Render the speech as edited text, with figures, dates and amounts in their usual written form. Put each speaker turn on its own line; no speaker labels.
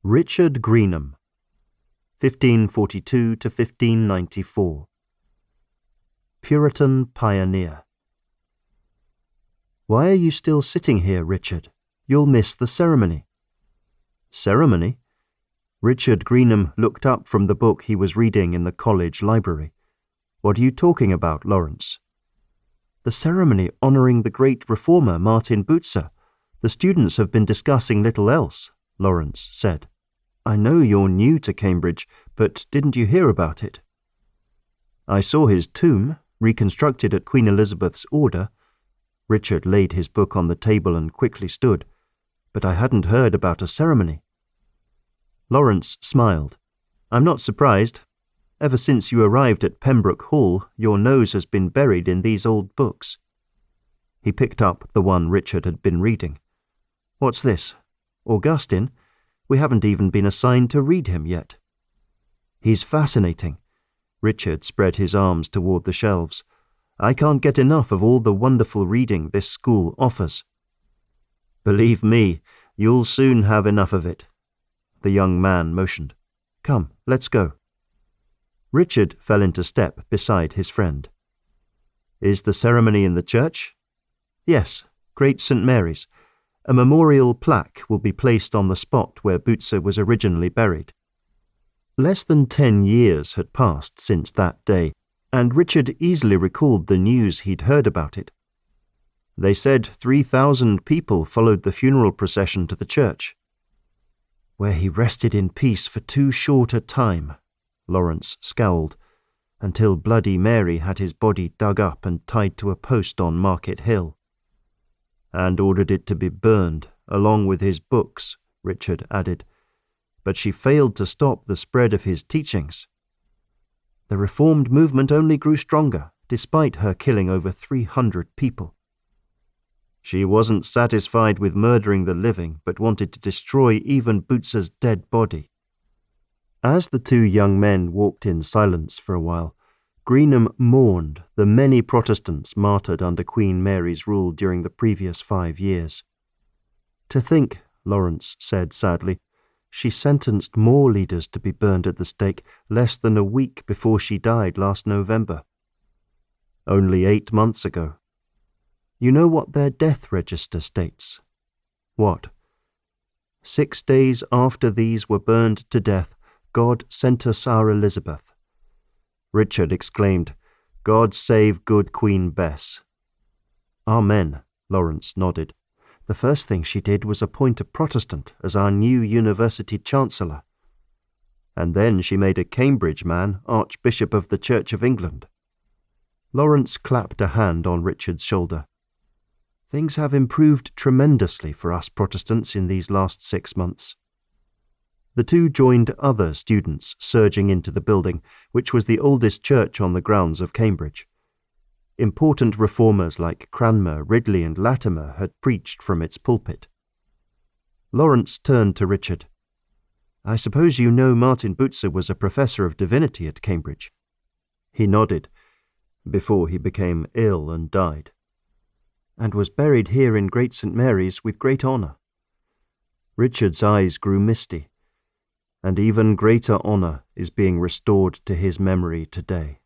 Richard Greenham, 1542 to 1594. Puritan pioneer. Why are you still sitting here, Richard? You'll miss the ceremony. Ceremony? Richard Greenham looked up from the book he was reading in the college library. What are you talking about, Lawrence? The ceremony honouring the great reformer Martin Bucer. The students have been discussing little else, Lawrence said. I know you're new to Cambridge, but didn't you hear about it? I saw his tomb, reconstructed at Queen Elizabeth's order. Richard laid his book on the table and quickly stood. But I hadn't heard about a ceremony. Lawrence smiled. I'm not surprised. Ever since you arrived at Pembroke Hall, your nose has been buried in these old books. He picked up the one Richard had been reading. What's this? Augustine? We haven't even been assigned to read him yet. He's fascinating. Richard spread his arms toward the shelves. I can't get enough of all the wonderful reading this school offers. Believe me, you'll soon have enough of it. The young man motioned. Come, let's go. Richard fell into step beside his friend. Is the ceremony in the church? Yes, Great St. Mary's. A memorial plaque will be placed on the spot where Bucer was originally buried. Less than 10 years had passed since that day, and Richard easily recalled the news he'd heard about it. They said 3,000 people followed the funeral procession to the church. Where he rested in peace for too short a time, Lawrence scowled, until Bloody Mary had his body dug up and tied to a post on Market Hill. And ordered it to be burned, along with his books, Richard added. But she failed to stop the spread of his teachings. The Reformed movement only grew stronger, despite her killing over 300 people. She wasn't satisfied with murdering the living, but wanted to destroy even Bucer's dead body. As the two young men walked in silence for a while, Greenham mourned the many Protestants martyred under Queen Mary's rule during the previous 5 years. To think, Lawrence said sadly, she sentenced more leaders to be burned at the stake less than a week before she died last November. Only 8 months ago. You know what their death register states? What? 6 days after these were burned to death, God sent us our Elizabeth. Richard exclaimed, God save good Queen Bess. Amen, Lawrence nodded. The first thing she did was appoint a Protestant as our new university chancellor. And then she made a Cambridge man Archbishop of the Church of England. Lawrence clapped a hand on Richard's shoulder. Things have improved tremendously for us Protestants in these last 6 months. The two joined other students surging into the building, which was the oldest church on the grounds of Cambridge. Important reformers like Cranmer, Ridley and Latimer had preached from its pulpit. Lawrence turned to Richard. I suppose you know Martin Bucer was a professor of divinity at Cambridge. He nodded, before he became ill and died, and was buried here in Great St. Mary's with great honour. Richard's eyes grew misty, and even greater honour is being restored to his memory today.